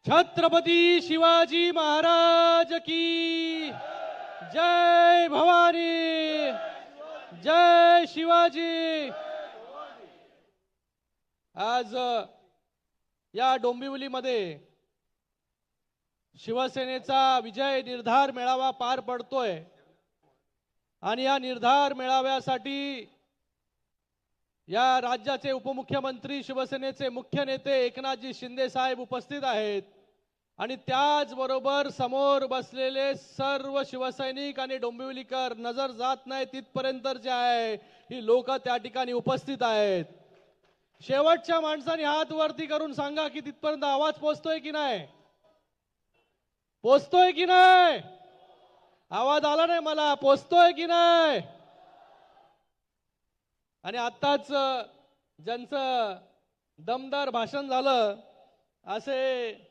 छत्रपती शिवाजी महाराज की जय भवानी, जय शिवाजी। आज या डोंबिवलीमध्ये शिवसेनेचा विजय निर्धार मेळावा पार पडतोय आणि या निर्धार मेळाव्यासाठी या राज्याचे उपमुख्यमंत्री शिवसेनेचे मुख्य नेते एकनाथजी शिंदे साहेब उपस्थित आहेत आणि त्याचबरोबर समोर बसलेले सर्व शिवसैनिक आणि डोंबिवलीकर नजर जात नाही तिथपर्यंत जे आहे ही लोक त्या ठिकाणी उपस्थित आहेत। शेवटच्या माणसाने हात वरती करून सांगा की तिथपर्यंत आवाज पोहोचतोय की नाही, पोहोचतोय की नाही? आवाज आला नाही मला, पोहोचतोय की नाही? आणि आताच ज्यांचं दमदार भाषण झालं असे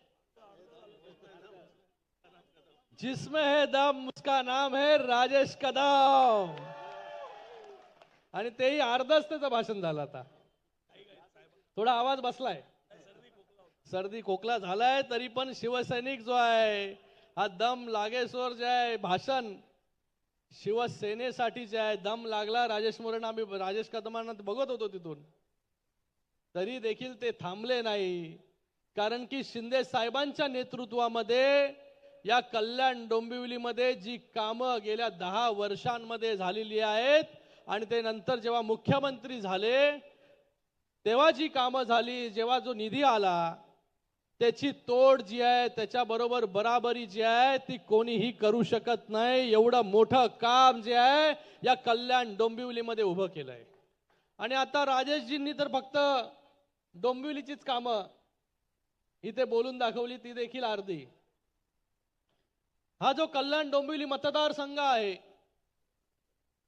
जिसमें है दम उसका नाम है राजेश कदम, आणि तेही अर्धच त्याचं भाषण झालं। आता थोडा आवाज बसलाय, सर्दी खोकला झालाय, तरी पण शिवसैनिक जो आहे हा दम लागेसोर जे आहे भाषण शिवसेनेसाठी जे आहे दम लागला। राजेश मोरेंना आम्ही राजेश कदमांना बघत होतो तिथून, तरी देखील ते थांबले नाही, कारण की शिंदे साहेबांच्या नेतृत्वामध्ये या कल्याण डोंबिवलीमध्ये जी कामं गेल्या 10 वर्षांमध्ये झालेली आहेत आणि ते नंतर जेव्हा मुख्यमंत्री झाले तेव्हा जी कामं झाली, जेव्हा जो निधी आला त्याची तोड जी आहे त्याच्याबरोबर बराबरी जी आहे ती कोणीही करू शकत नाही। एवढं मोठं काम जे आहे या कल्याण डोंबिवलीमध्ये उभं केलंय आणि आता राजेशजींनी तर फक्त डोंबिवलीचीच कामं इथे बोलून दाखवली, ती देखील अर्धी। हा जो कल्याण डोंबिवली मतदारसंघ आहे,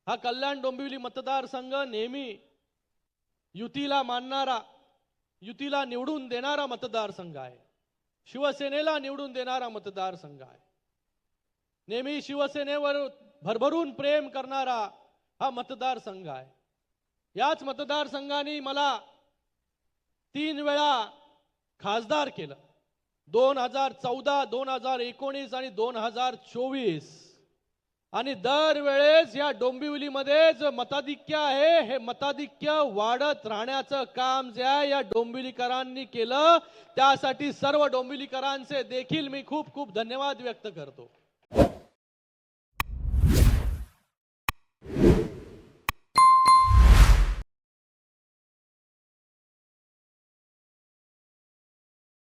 हा कल्याण डोंबिवली मतदारसंघ नेहमी युतीला मानणारा, युतीला निवडून देणारा मतदारसंघ आहे, शिवसेनेला निवडून देणारा मतदारसंघ आहे, नेहमी शिवसेनेवर भरभरून प्रेम करणारा हा मतदारसंघ आहे। याच मतदारसंघाने मला 3 वेळा खासदार केलं, 2014, 2019 आणि 2024, आणि दरवेळेस या डोंबिवलीमध्ये जो मताधिक्य आहे हे मताधिक्य वाढत राहण्याचं काम जे आहे या डोंबिवलीकरांनी केलं। त्यासाठी सर्व डोंबिवलीकरांचे देखील मी खूप खूप धन्यवाद व्यक्त करतो।